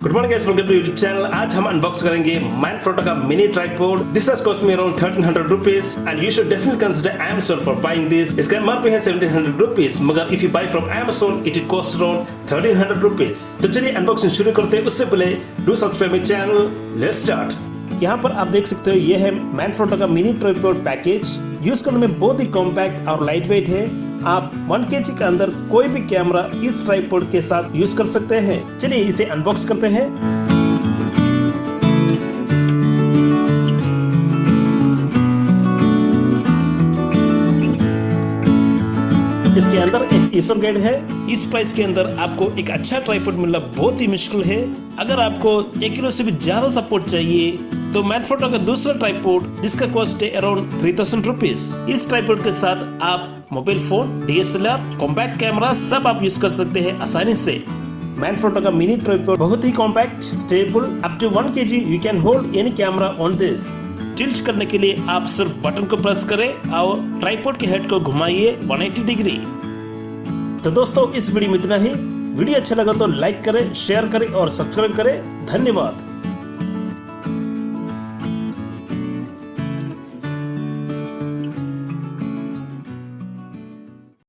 Good morning guys, welcome to YouTube channel. आज हम unbox करेंगे मैनफ्रोटो का mini tripod. This has cost me around 1300 rupees and you should definitely consider Amazon for buying this. इसका MRP है 1700 rupees, मगर if you buy from Amazon it will cost around 1300 rupees. तो चलिए unboxing शुरू करते हैं। उससे पहले do subscribe my channel. Let's start. यहाँ पर आप देख सकते हो, ये है मैनफ्रोटो का मिनी ट्राइपॉड पैकेज। यूज करने में बहुत ही कॉम्पैक्ट और लाइट वेट है। आप 1 kg के अंदर कोई भी कैमरा इस ट्राइपॉड के साथ यूज कर सकते हैं। चलिए इसे अनबॉक्स करते हैं। इसके अंदर एक ईसर गाइड है। इस प्राइस के अंदर आपको एक अच्छा ट्राइपॉड मिलना बहुत ही मुश्किल है। अगर आपको 1 किलो से भी ज्यादा सपोर्ट चाहिए तो मैनफ्रोटो का दूसरा ट्राइपॉड जिसका कॉस्ट है अराउंड 3000 रुपीस। इस ट्राइपॉड के साथ आप mobile phone, DSLR, compact camera सब आप यूज कर सकते हैं आसानी से। मैनफ्रोटो का मिनी ट्राइपॉड बहुत ही compact, stable, up to 1 kg you can hold any camera on this. Tilt करने के लिए आप सिर्फ बटन को प्रेस करें और ट्राइपॉड के हेड को घुमाइए 180 डिग्री। तो दोस्तों, इस वीडियो में इतना ही। वीडियो अच्छा लगा तो लाइक करें, शेयर करें और सब्सक्राइब करें। धन्यवाद।